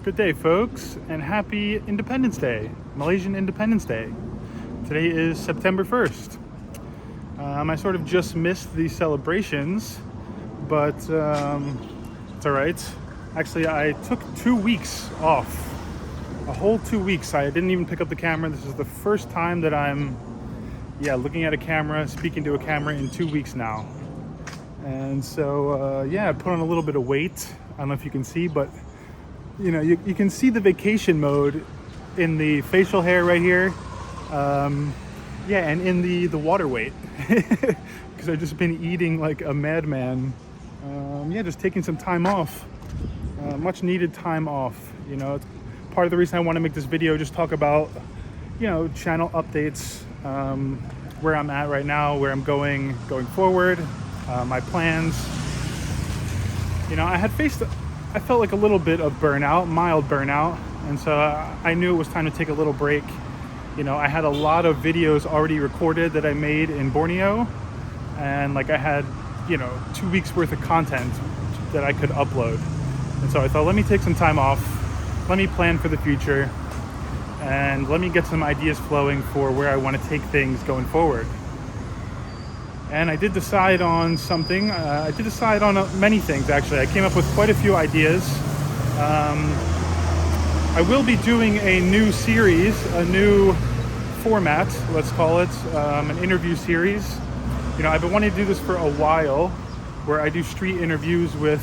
Good day, folks, and happy Independence Day, Malaysian Independence Day. Today is September 1st. I sort of just missed the celebrations, but it's all right. Actually, I took 2 weeks off, a whole 2 weeks. I didn't even pick up the camera. This is the first time that I'm, looking at a camera, speaking to a camera in 2 weeks now. And so, I put on a little bit of weight. I don't know if you can see, but you can see the vacation mode in the facial hair right here. And in the water weight, because I've just been eating like a madman. Just taking some time off, much needed time off. It's part of the reason I want to make this video, just talk about, channel updates, where I'm at right now, where I'm going forward, my plans. I felt like a little bit of burnout, mild burnout. And so I knew it was time to take a little break. I had a lot of videos already recorded that I made in Borneo. And I had, 2 weeks worth of content that I could upload. And so I thought, let me take some time off. Let me plan for the future. And let me get some ideas flowing for where I want to take things going forward. And I did decide on something. I did decide on many things, actually. I came up with quite a few ideas. I will be doing a new series, a new format, let's call it, an interview series. I've been wanting to do this for a while, where I do street interviews with,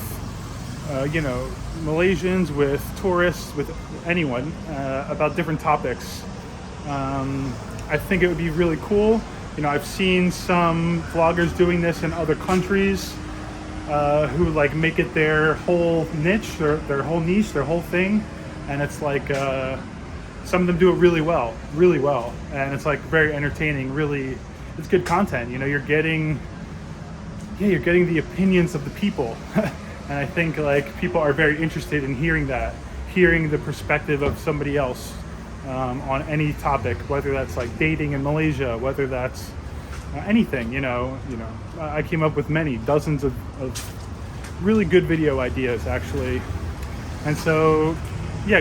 Malaysians, with tourists, with anyone, about different topics. I think it would be really cool. I've seen some vloggers doing this in other countries, who make it their whole niche, their whole niche, their whole thing. And it's some of them do it really well. And it's very entertaining, really, it's good content. You're getting the opinions of the people. And I think people are very interested in hearing the perspective of somebody else. On any topic, whether that's dating in Malaysia, whether that's anything, I came up with dozens of really good video ideas, actually. And so,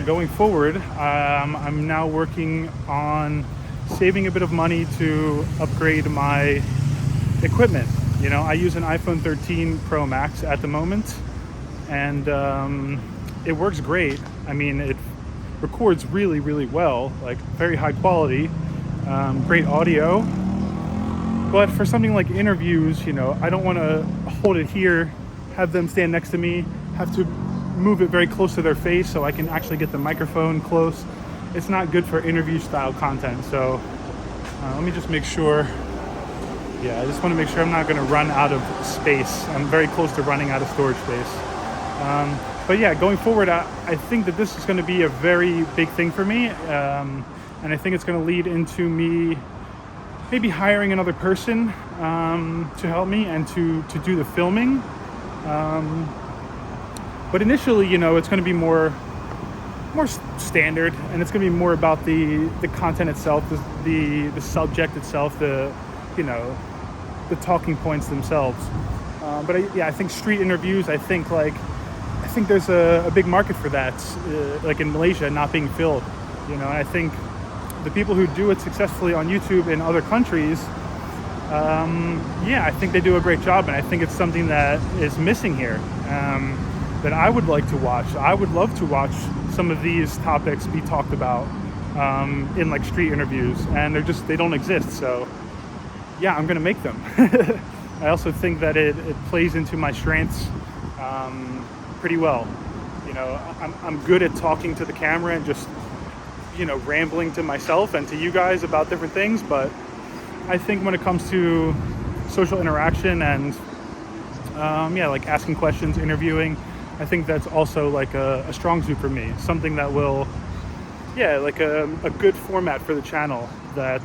going forward, I'm now working on saving a bit of money to upgrade my equipment. I use an iPhone 13 Pro Max at the moment, and it works great. It records really, really well, very high quality, great audio. But for something like interviews, I don't want to hold it here, have them stand next to me, have to move it very close to their face so I can actually get the microphone close. It's not good for interview style content. So let me just make sure. I just want to make sure I'm not going to run out of space. I'm very close to running out of storage space. But going forward, I think that this is going to be a very big thing for me. And I think it's going to lead into me maybe hiring another person to help me and to do the filming. But initially, it's going to be more standard, and it's going to be more about the content itself, the subject itself, the talking points themselves. But I think street interviews, I think there's a big market for that, in Malaysia, not being filled. And I think the people who do it successfully on YouTube in other countries, I think they do a great job, and I think it's something that is missing here, that I would like to watch. I would love to watch some of these topics be talked about in street interviews, and they don't exist. So I'm gonna make them. I also think that it plays into my strengths pretty well. I'm good at talking to the camera and just rambling to myself and to you guys about different things, but I think when it comes to social interaction and asking questions, interviewing, I think that's also a strong suit for me, something that will a good format for the channel that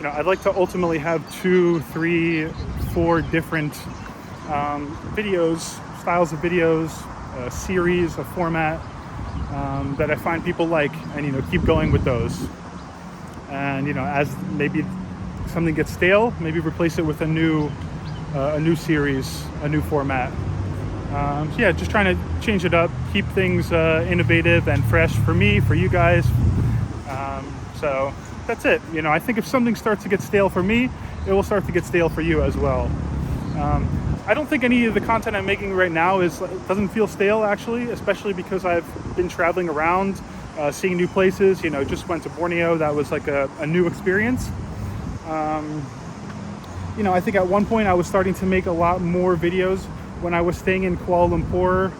I'd like to ultimately have 2, 3, 4 different styles of videos, a series, a format that I find people like, and keep going with those. And as maybe something gets stale, maybe replace it with a new series, a new format. So yeah, just trying to change it up, keep things innovative and fresh for me, for you guys. So that's it. You know, I think if something starts to get stale for me, it will start to get stale for you as well. I don't think any of the content I'm making right now doesn't feel stale, actually, especially because I've been traveling around, seeing new places. You know, just went to Borneo. That was like a new experience. You know, I think at one point I was starting to make a lot more videos when I was staying in Kuala Lumpur,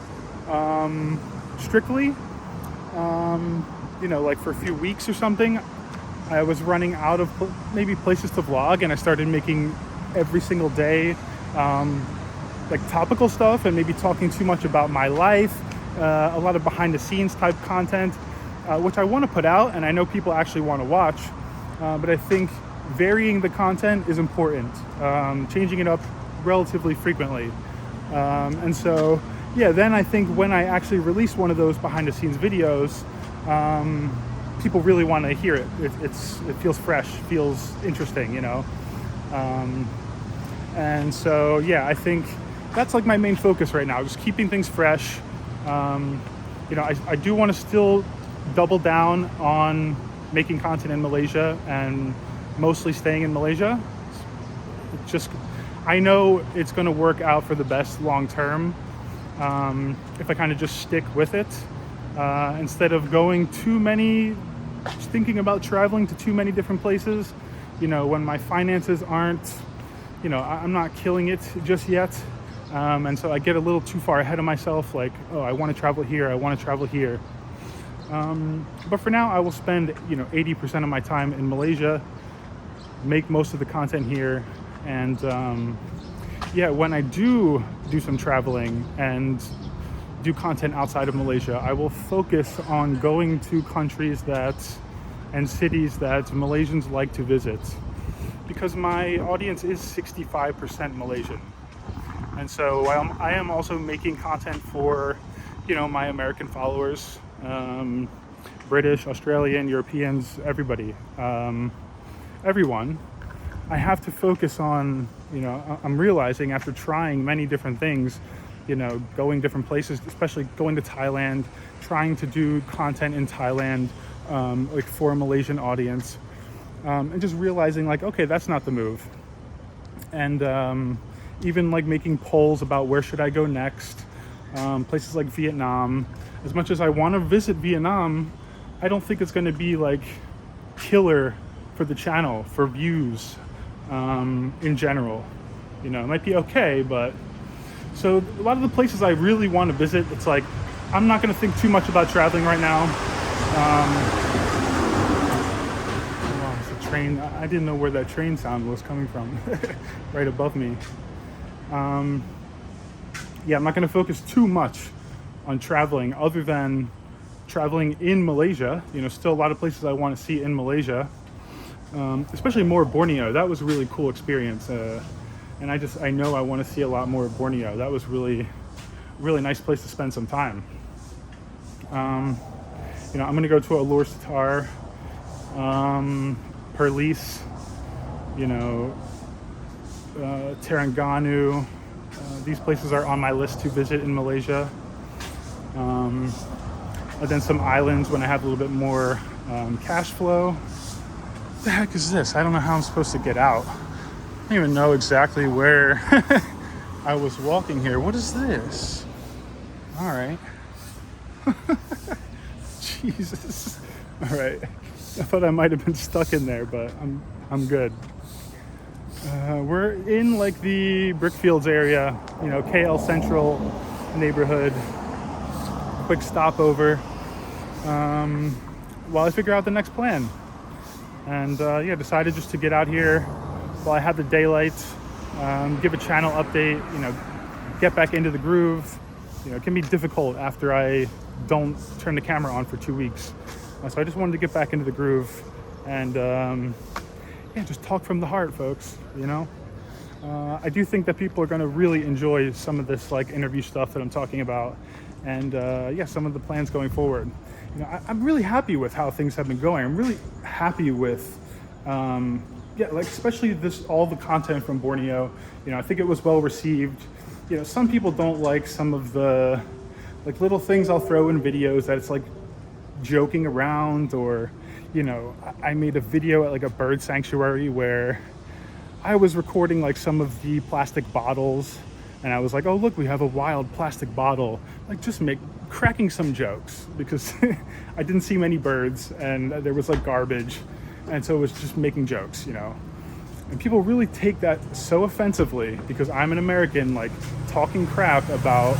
strictly. You know, like for a few weeks or something, I was running out of maybe places to vlog, and I started making every single day, like topical stuff, and maybe talking too much about my life, a lot of behind the scenes type content, which I want to put out, and I know people actually want to watch, but I think varying the content is important, changing it up relatively frequently. And so, yeah, then I think when I actually release one of those behind the scenes videos, people really want to hear it. It feels fresh, feels interesting, you know. And so, yeah, I think that's like my main focus right now, just keeping things fresh. You know, I do want to still double down on making content in Malaysia and mostly staying in Malaysia. I know it's going to work out for the best long term if I kind of just stick with it, instead of thinking about traveling to too many different places. You know, when my finances aren't, you know, I'm not killing it just yet, and so I get a little too far ahead of myself, like, oh, I want to travel here, I want to travel here. But for now, I will spend, you know, 80% of my time in Malaysia, make most of the content here, and yeah, when I do some traveling and do content outside of Malaysia, I will focus on going to countries and cities that Malaysians like to visit, because my audience is 65% Malaysian. And so I am also making content for, you know, my American followers, British, Australian, Europeans, everybody, everyone. I have to focus on, you know, I'm realizing after trying many different things, you know, going different places, especially going to Thailand, trying to do content in Thailand, like for a Malaysian audience, and just realizing like, okay, that's not the move. And even like making polls about where should I go next, places like Vietnam. As much as I want to visit Vietnam, I don't think it's going to be like killer for the channel, for views, in general. You know, it might be okay, but so a lot of the places I really want to visit, it's like I'm not going to think too much about traveling right now. Oh, it's a train. I didn't know where that train sound was coming from. Right above me. Yeah, I'm not going to focus too much on traveling other than traveling in Malaysia. You know, still a lot of places I want to see in Malaysia, especially more Borneo. That was a really cool experience, and I know I want to see a lot more of Borneo. That was really nice place to spend some time. You know, I'm gonna go to Alor Setar, Perlis, you know, Terengganu. These places are on my list to visit in Malaysia. And then some islands when I have a little bit more cash flow. What the heck is this? I don't know how I'm supposed to get out. I don't even know exactly where I was walking here. What is this? All right. Jesus. All right. I thought I might have been stuck in there, but I'm good. We're in like the Brickfields area, you know, KL Central neighborhood. Quick stopover while I figure out the next plan. And yeah, decided just to get out here while I have the daylight, give a channel update, you know, get back into the groove. You know, it can be difficult after I don't turn the camera on for 2 weeks. So I just wanted to get back into the groove and yeah, just talk from the heart, folks, you know. I do think that people are going to really enjoy some of this like interview stuff that I'm talking about, and yeah, some of the plans going forward. You know, I'm really happy with how things have been going. I'm really happy with yeah, like especially all the content from Borneo. You know, I think it was well received. some people don't like some of the like little things I'll throw in videos that it's like joking around, or I made a video at like a bird sanctuary where I was recording like some of the plastic bottles, and I was like, oh look, we have a wild plastic bottle, like just cracking some jokes because I didn't see many birds and there was like garbage, and so it was just making jokes, and people really take that so offensively because I'm an American like talking crap about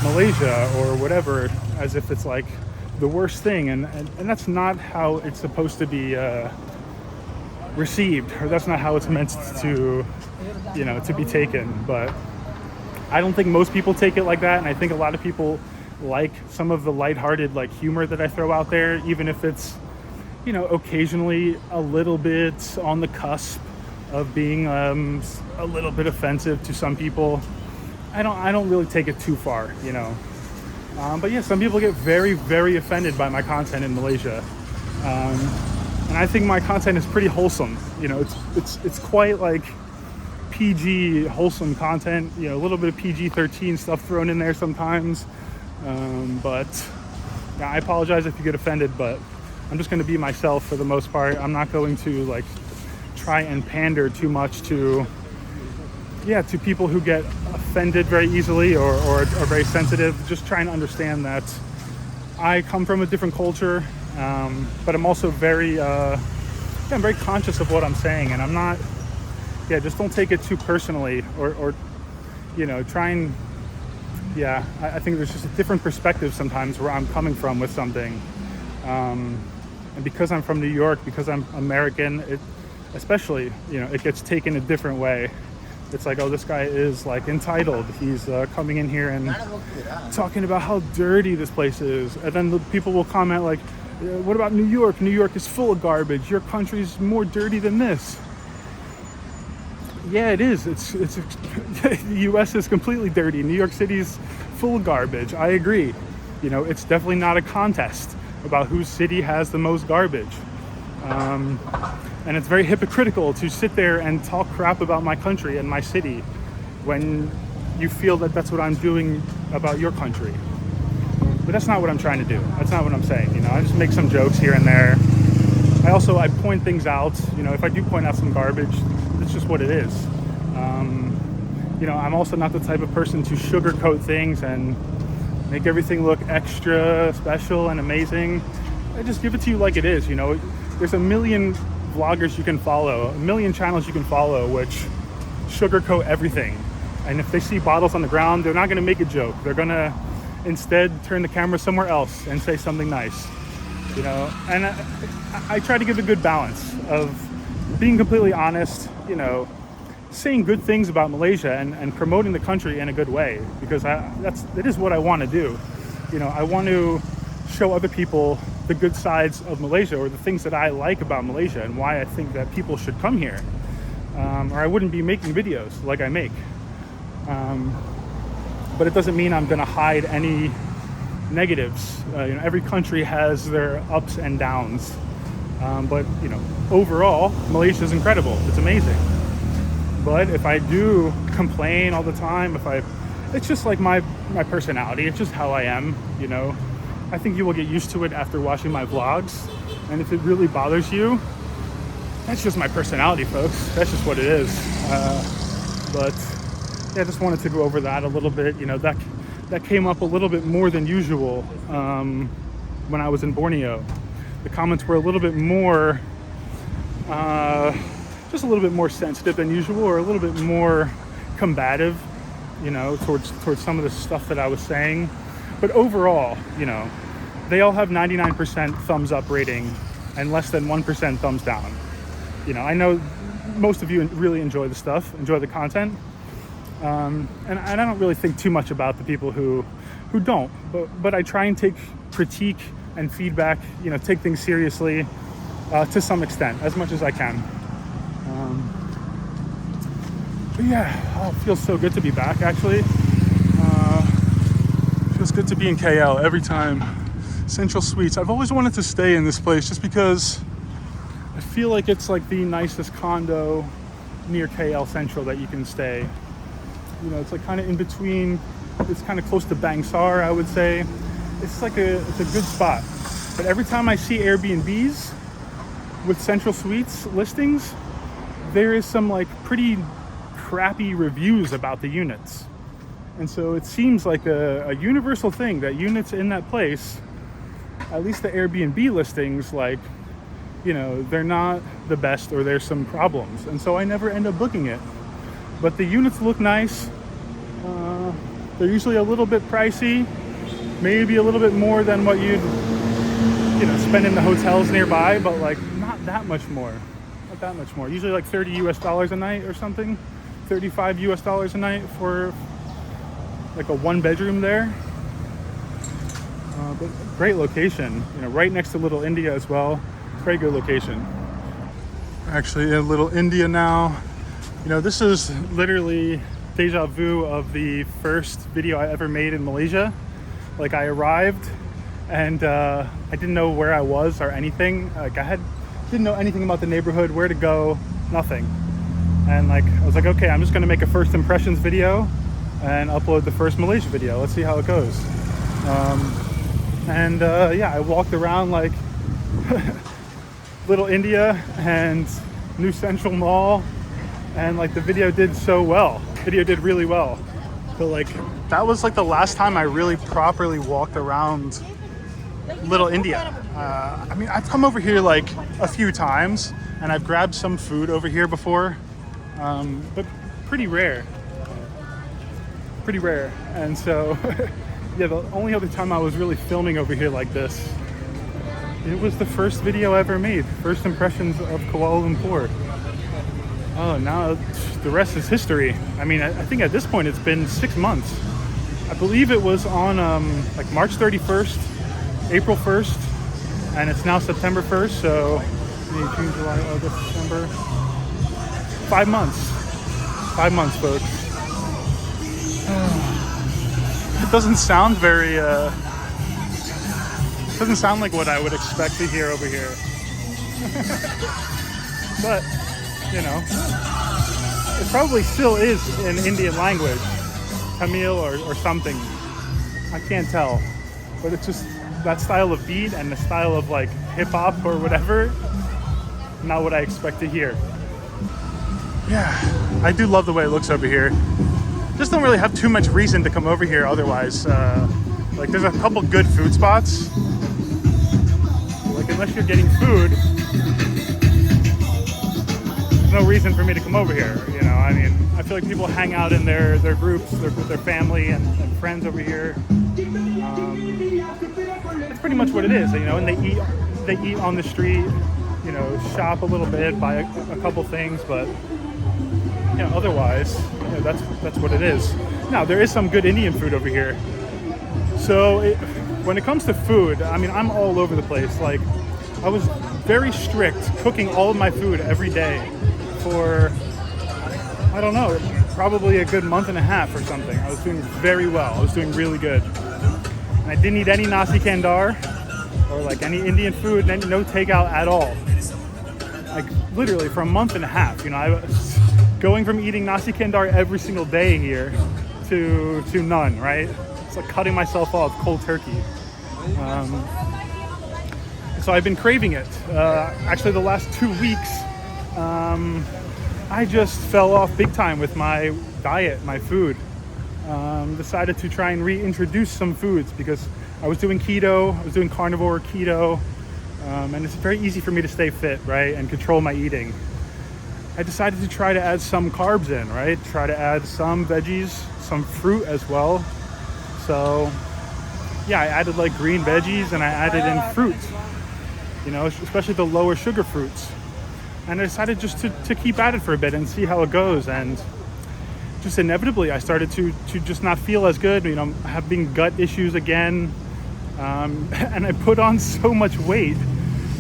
Malaysia or whatever, as if it's like the worst thing, and that's not how it's supposed to be received, or that's not how it's meant to to be taken. But I don't think most people take it like that, and I think a lot of people like some of the lighthearted like humor that I throw out there, even if it's occasionally a little bit on the cusp of being a little bit offensive to some people. I don't really take it too far, but yeah, some people get very, very offended by my content in Malaysia, and I think my content is pretty wholesome. It's quite like PG wholesome content, a little bit of PG-13 stuff thrown in there sometimes, but yeah, I apologize if you get offended, but I'm just going to be myself for the most part. I'm not going to like try and pander too much to people who get offended very easily or are very sensitive. Just trying to understand that I come from a different culture, but I'm also I'm very conscious of what I'm saying, and I'm not, just don't take it too personally, or try and, I think there's just a different perspective sometimes where I'm coming from with something, and because I'm from New York, because I'm American, especially, it gets taken a different way. It's like, oh, this guy is like entitled. He's coming in here and talking about how dirty this place is. And then the people will comment like, what about New York? New York is full of garbage. Your country's more dirty than this. Yeah, it is. The U.S. is completely dirty. New York City's full of garbage. I agree. It's definitely not a contest about whose city has the most garbage. And it's very hypocritical to sit there and talk crap about my country and my city when you feel that that's what I'm doing about your country. But that's not what I'm trying to do. That's not what I'm saying. I just make some jokes here and there. I point things out. If I do point out some garbage, it's just what it is. I'm also not the type of person to sugarcoat things and make everything look extra special and amazing. I just give it to you like it is. There's a million vloggers you can follow, a million channels you can follow, which sugarcoat everything. And if they see bottles on the ground, they're not going to make a joke. They're going to instead turn the camera somewhere else and say something nice. And I try to give a good balance of being completely honest, saying good things about Malaysia and promoting the country in a good way, because it is what I want to do. I want to show other people the good sides of Malaysia, or the things that I like about Malaysia and why I think that people should come here, or I wouldn't be making videos like I make. But it doesn't mean I'm going to hide any negatives. Every country has their ups and downs, but overall Malaysia is incredible. It's amazing. But if I do complain all the time, it's just like my personality. It's just how I am. I think you will get used to it after watching my vlogs, and if it really bothers you, that's just my personality, folks. That's just what it is. But yeah, I just wanted to go over that a little bit. That came up a little bit more than usual when I was in Borneo. The comments were a little bit more, just a little bit more sensitive than usual, or a little bit more combative, towards some of the stuff that I was saying. But overall, they all have 99% thumbs up rating and less than 1% thumbs down. I know most of you really enjoy the stuff, enjoy the content. And I don't really think too much about the people who don't. But I try and take critique and feedback, take things seriously to some extent, as much as I can. But yeah, it feels so good to be back, actually. Feels good to be in KL every time. Central Suites. I've always wanted to stay in this place just because I feel like it's like the nicest condo near KL Central that you can stay. You know, it's like kind of in between. It's kind of close to Bangsar, I would say. It's a good spot. But every time I see Airbnbs with Central Suites listings, there is some like pretty crappy reviews about the units. And so it seems like a universal thing that units in that place, at least the Airbnb listings, like, you know, they're not the best or there's some problems. And so I never end up booking it. But the units look nice. They're usually a little bit pricey, maybe a little bit more than what you'd, you know, spend in the hotels nearby, but like not that much more. Not that much more. Usually like $30 US a night or something. $35 US a night for like a 1-bedroom there. But great location, you know, right next to Little India as well. Very good location. Actually in Little India now. You know, this is literally deja vu of the first video I ever made in Malaysia. Like, I arrived and I didn't know where I was or anything. Like, didn't know anything about the neighborhood, where to go, nothing. And like, I was like, okay, I'm just gonna make a first impressions video and upload the first Malaysia video. Let's see how it goes. Yeah, I walked around like Little India and New Central Mall, and like the video did so well. Video did really well. But like, that was like the last time I really properly walked around Little India. I mean, I've come over here like a few times and I've grabbed some food over here before, but pretty rare. Pretty rare. And so, yeah, the only other time I was really filming over here like this, it was the first video I ever made. First impressions of Kuala Lumpur. Oh, now the rest is history. I mean, I think at this point it's been 6 months. I believe it was on like March 31st, April 1st, and it's now September 1st, so May, June, July, August, September. 5 months. 5 months, folks. It doesn't sound very, doesn't sound like what I would expect to hear over here. But, you know, it probably still is in Indian language, Tamil or something. I can't tell, but it's just that style of beat and the style of like hip hop or whatever, not what I expect to hear. Yeah, I do love the way it looks over here. Just don't really have too much reason to come over here otherwise. Like, there's a couple good food spots. Like, unless you're getting food, there's no reason for me to come over here, you know. I mean, I feel like people hang out in their groups, their family and friends over here. That's pretty much what it is, you know. And they eat on the street, you know, shop a little bit, buy a couple things, but you know, otherwise, you know, that's what it is. Now, there is some good Indian food over here. So when it comes to food, I mean, I'm all over the place. Like, I was very strict cooking all of my food every day for, I don't know, probably a good month and a half or something. I was doing very well. I was doing really good. And I didn't eat any nasi kandar or like any Indian food, no takeout at all. Like, literally for a month and a half, you know, I was going from eating nasi kandar every single day here to none, right? It's like cutting myself off cold turkey. So I've been craving it. Actually, the last 2 weeks, I just fell off big time with my diet, my food. Decided to try and reintroduce some foods because I was doing keto, I was doing carnivore keto, and it's very easy for me to stay fit, right, and control my eating. I decided to try to add some carbs in, right? Try to add some veggies, some fruit as well. So yeah, I added like green veggies and I added in fruit, you know, especially the lower sugar fruits. And I decided just to keep at it for a bit and see how it goes. And just inevitably, I started to just not feel as good, you know, having gut issues again. And I put on so much weight.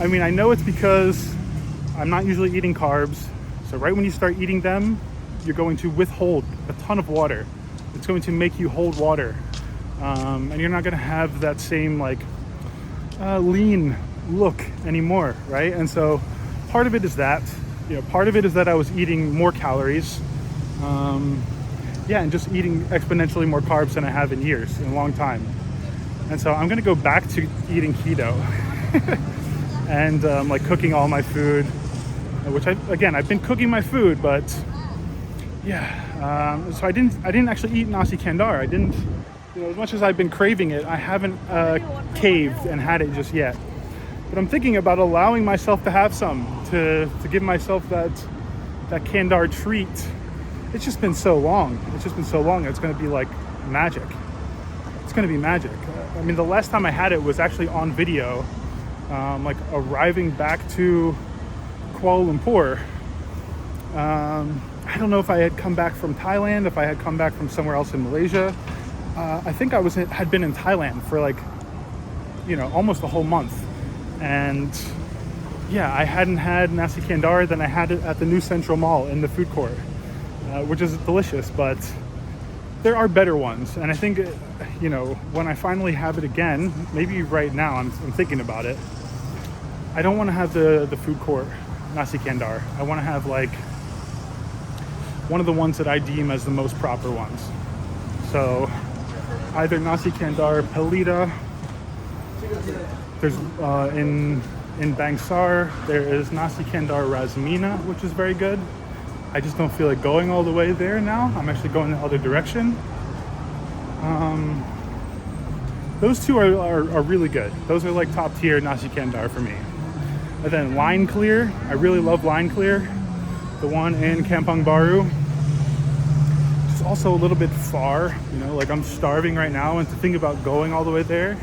I mean, I know it's because I'm not usually eating carbs. So right when you start eating them, you're going to withhold a ton of water. It's going to make you hold water. And you're not going to have that same like lean look anymore, right? And so part of it is that, you know, part of it is that I was eating more calories. yeah, and just eating exponentially more carbs than I have in years, in a long time. And so I'm gonna go back to eating keto and like cooking all my food, which I've been cooking my food, but yeah. So I didn't actually eat nasi kandar. I didn't, as much as I've been craving it, I haven't caved and had it just yet. But I'm thinking about allowing myself to have some, to give myself that kandar treat. It's just been so long. It's going to be like magic. It's going to be magic. I mean, the last time I had it was actually on video, like arriving back to Kuala Lumpur. I don't know if I had come back from Thailand, if I had come back from somewhere else in Malaysia. I think I had been in Thailand for like, almost a whole month. And yeah, I hadn't had nasi kandar. Then I had it at the new Central Mall in the food court, which is delicious, but there are better ones. And I think, when I finally have it again, maybe right now, I'm thinking about it. I don't want to have the food court nasi kandar. I want to have like one of the ones that I deem as the most proper ones. So either nasi kandar pelita. There's in Bangsar, there is nasi kandar rasmina, which is very good. I just don't feel like going all the way there now. I'm actually going the other direction. Those two are really good. Those are like top tier nasi kandar for me. And then Line Clear, I really love Line Clear. The one in Kampong Baru. It's also a little bit far, like I'm starving right now, and to think about going all the way there,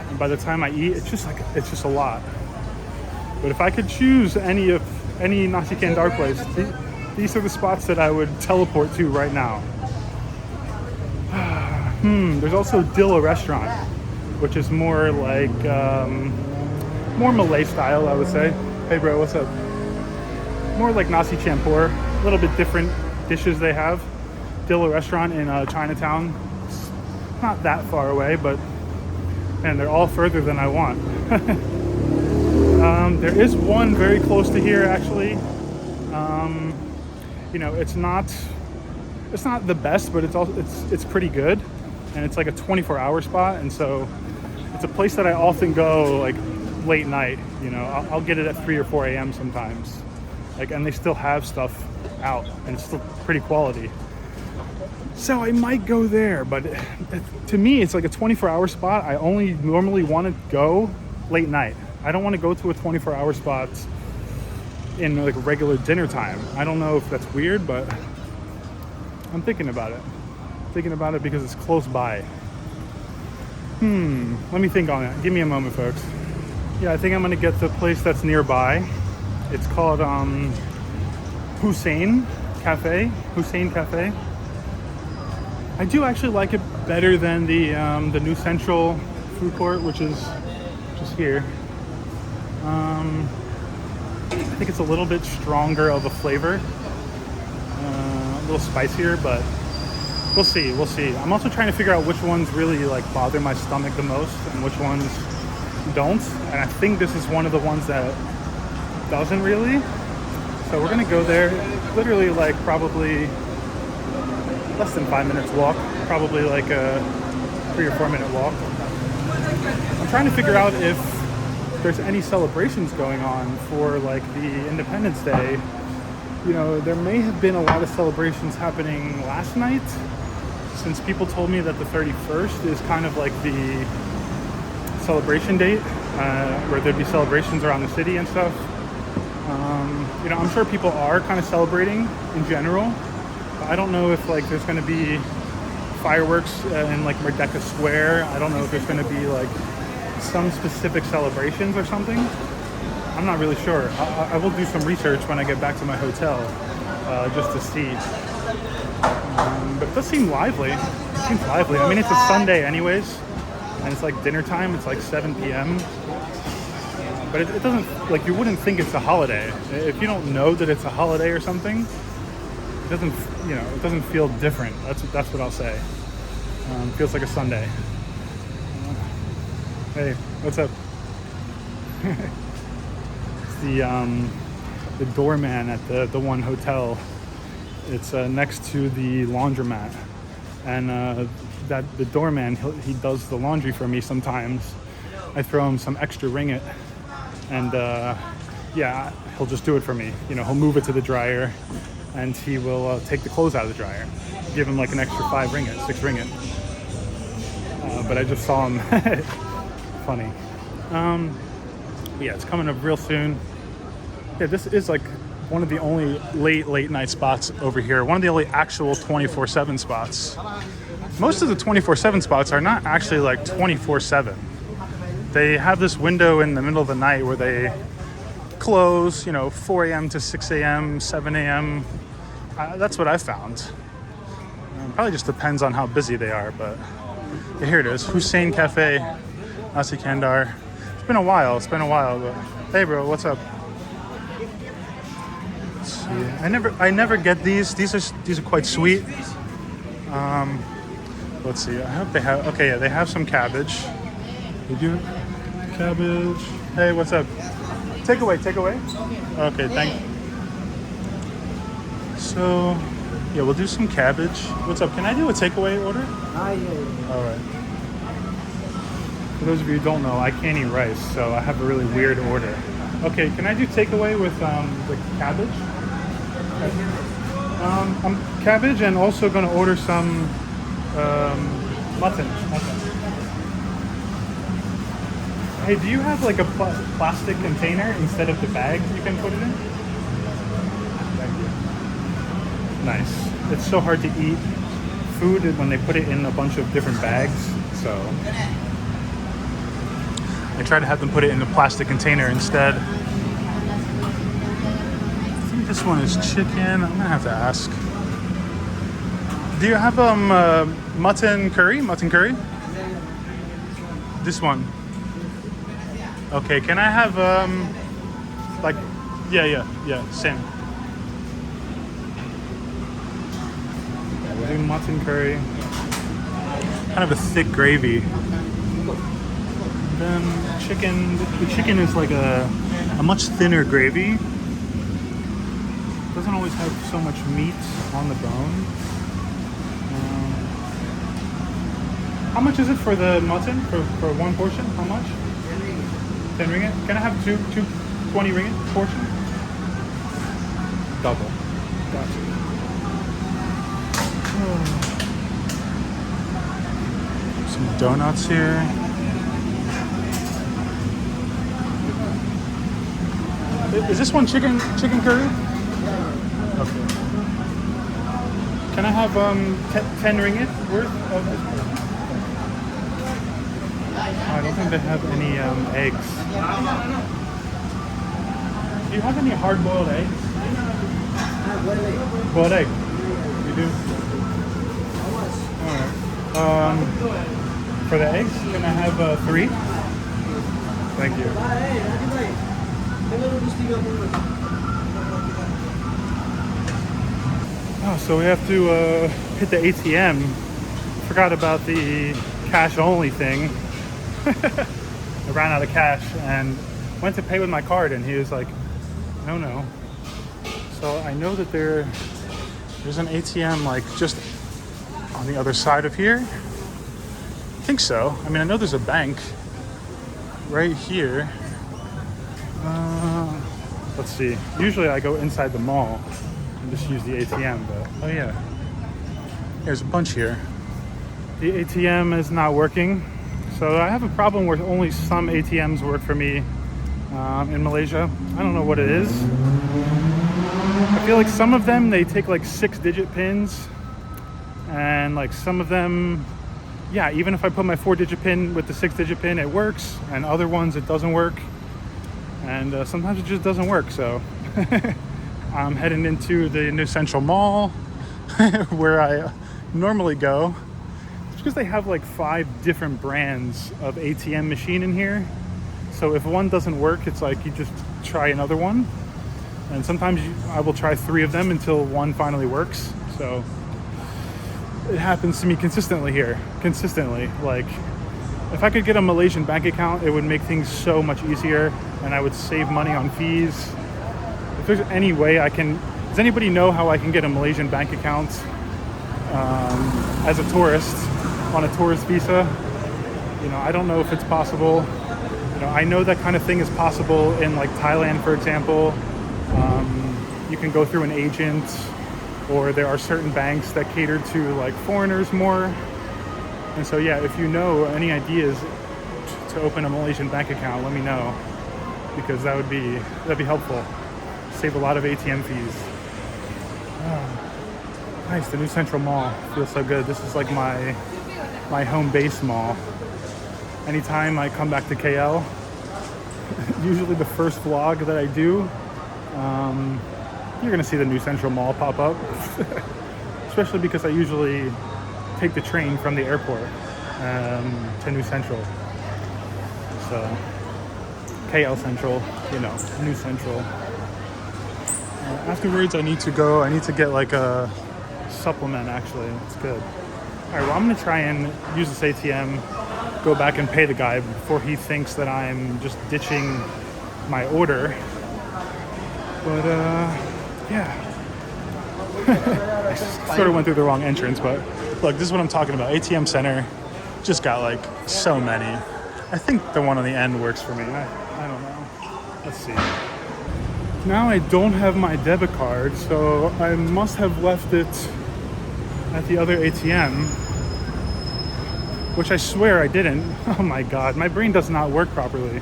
and by the time I eat, it's just a lot. But if I could choose any nasi kandar place, these are the spots that I would teleport to right now. There's also Dilla Restaurant, which is more like more Malay style, I would say. Hey bro, what's up? More like nasi campur, a little bit different dishes they have. Dilla Restaurant in Chinatown. It's not that far away, but man, they're all further than I want. There is one very close to here, actually. It's not the best, but it's pretty good, and it's like a 24-hour spot, and so it's a place that I often go like late night. I'll get it at 3 or 4 a.m. sometimes, and they still have stuff out, and it's still pretty quality. So I might go there, but to me, it's like a 24-hour spot. I only normally want to go late night. I don't want to go to a 24-hour spot in like regular dinner time. I don't know if that's weird, but I'm thinking about it because it's close by. Let me think on it. Give me a moment, folks. Yeah, I think I'm gonna get the place that's nearby. It's called Hussein Cafe. I do actually like it better than the new Central food court, which is just here. I think it's a little bit stronger of a flavor, a little spicier, but we'll see. I'm also trying to figure out which ones really like bother my stomach the most and which ones don't. And I think this is one of the ones that doesn't really. So we're gonna go there. Literally like probably less than 5 minutes walk, probably like a 3 or 4 minute walk. I'm trying to figure out if there's any celebrations going on for like the Independence Day. There may have been a lot of celebrations happening last night, since people told me that the 31st is kind of like the celebration date, where there'd be celebrations around the city and stuff. I'm sure people are kind of celebrating in general. I don't know if like there's going to be fireworks in like Merdeka Square. I don't know if there's going to be like some specific celebrations or something. I'm not really sure. I will do some research when I get back to my hotel, just to see. But it does seem lively. I mean, it's a Sunday anyways, and it's like dinner time. It's like 7 p.m. But it doesn't, like, you wouldn't think it's a holiday. If you don't know that it's a holiday or something, it doesn't feel different. That's what I'll say. It feels like a Sunday. Hey, what's up? It's the doorman at the one hotel It's next to the laundromat, and that the doorman, he does the laundry for me sometimes. I throw him some extra ringgit, and yeah, he'll just do it for me. You know, he'll move it to the dryer, and he will take the clothes out of the dryer. Give him like an extra 5 ringgit, 6 ringgit. But I just saw him. Funny. Yeah, it's coming up real soon. Yeah, this is like one of the only late night spots over here. One of the only actual 24/7 spots. Most of the 24/7 spots are not actually like 24/7. They have this window in the middle of the night where they close, you know, 4 a.m. to 6 a.m., 7 a.m. That's what I found. Probably just depends on how busy they are, but yeah, here it is, Hussein Cafe, Nasi Kandar. It's been a while, but hey bro, what's up? Let's see. I never get these. These are quite sweet. Let's see. I hope they have. Okay, yeah, they have some cabbage. They do cabbage. Hey, what's up? Takeaway. Okay, thank you. So, yeah, we'll do some cabbage. What's up? Can I do a takeaway order? Yeah. All right. For those of you who don't know, I can't eat rice, so I have a really weird order. Okay, can I do takeaway with the cabbage? I'm cabbage, and also going to order some mutton. Hey, do you have like a plastic container instead of the bag you can put it in? Thank you. Nice. It's so hard to eat food when they put it in a bunch of different bags, so I try to have them put it in a plastic container instead. I think this one is chicken. I'm gonna have to ask. Do you have mutton curry? Mutton curry? This one. Okay, can I have like yeah, same. We'll do mutton curry. Kind of a thick gravy. Then chicken. The chicken is like a much thinner gravy. Doesn't always have so much meat on the bone. How much is it for the mutton for one portion? How much? 10 ringgit. Can I have two 20 ringgit portion? Double. Gotcha. Some donuts here. Is this one chicken curry? Okay. Can I have 10 ringgit worth of this? I don't think they have any eggs. Do you have any hard-boiled eggs? Boiled egg. You do? Alright. For the eggs, can I have 3? Thank you. Oh, so we have to hit the ATM. Forgot about the cash-only thing. I ran out of cash and went to pay with my card, and he was like, no. So I know that there's an ATM like just on the other side of here. I think so. I mean, I know there's a bank right here. Let's see. Usually I go inside the mall and just use the ATM, but oh yeah. There's a bunch here. The ATM is not working. So I have a problem where only some ATMs work for me in Malaysia. I don't know what it is. I feel like some of them, they take like 6-digit pins, and like some of them, yeah, even if I put my 4-digit pin with the 6-digit pin, it works, and other ones it doesn't work, and sometimes it just doesn't work. So I'm heading into the new Central Mall where I normally go. Because they have like 5 different brands of ATM machine in here. So if one doesn't work, it's like you just try another one. And sometimes I will try 3 of them until one finally works. So it happens to me consistently here. Like if I could get a Malaysian bank account, it would make things so much easier, and I would save money on fees. If there's any way I can Does anybody know how I can get a Malaysian bank account as a tourist on a tourist visa? You know, I don't know if it's possible. You know, I know that kind of thing is possible in like Thailand, for example. You can go through an agent, or there are certain banks that cater to like foreigners more. And so yeah, if you know any ideas to open a Malaysian bank account, let me know, because that'd be helpful. Save a lot of ATM fees. Oh, nice, the new Central Mall feels so good. This is like my home base mall. Anytime I come back to KL, usually the first vlog that I do, you're gonna see the new Central Mall pop up. Especially because I usually take the train from the airport to New Central. So KL Central, you know, New Central. Afterwards, I need to get like a supplement, actually. It's good. All right, well, I'm gonna try and use this ATM, go back and pay the guy before he thinks that I'm just ditching my order. But yeah. I sort of went through the wrong entrance, but look, this is what I'm talking about. ATM center just got like so many. I think the one on the end works for me. I don't know. Let's see. Now I don't have my debit card, so I must have left it at the other ATM, which I swear I didn't. Oh my god, my brain does not work properly.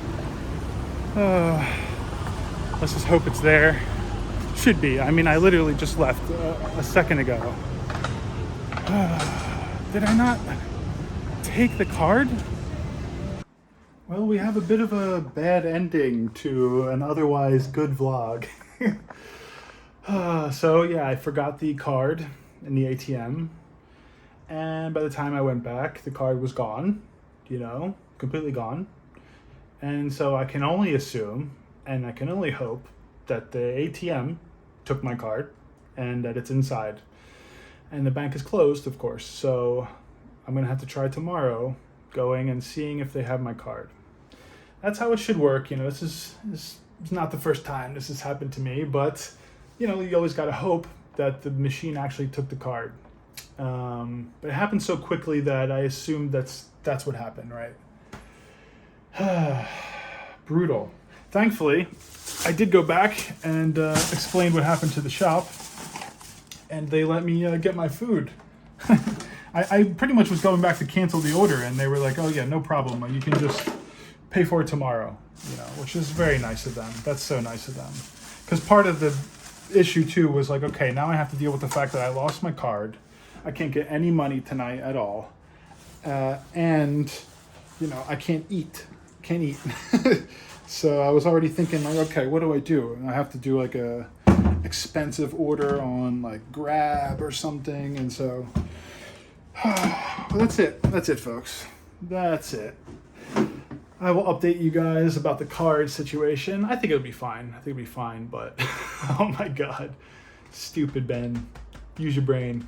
Let's just hope it's there. Should be. I mean, I literally just left a second ago. Did I not take the card? Well, we have a bit of a bad ending to an otherwise good vlog. So yeah, I forgot the card in the ATM. And by the time I went back, the card was gone, you know, completely gone. And so I can only assume, and I can only hope, that the ATM took my card and that it's inside. And the bank is closed, of course, so I'm gonna have to try tomorrow going and seeing if they have my card. That's how it should work. You know, this is not the first time this has happened to me, but you know, you always gotta hope that the machine actually took the card. But it happened so quickly that I assumed that's what happened, right? Brutal. Thankfully, I did go back and explain what happened to the shop, and they let me get my food. I pretty much was going back to cancel the order, and they were like, oh yeah, no problem, you can just pay for it tomorrow, you know, which is very nice of them. That's so nice of them. Because part of the issue too was like, okay, now I have to deal with the fact that I lost my card. I can't get any money tonight at all. And, you know, I can't eat. So I was already thinking like, okay, what do I do? And I have to do like a expensive order on like Grab or something. And so, well, that's it, folks. That's it. I will update you guys about the card situation. I think it'll be fine. But oh my God, stupid Ben. Use your brain.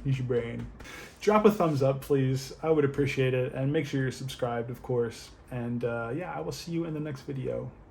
Drop a thumbs up, please. I would appreciate it. And make sure you're subscribed, of course. And yeah, I will see you in the next video.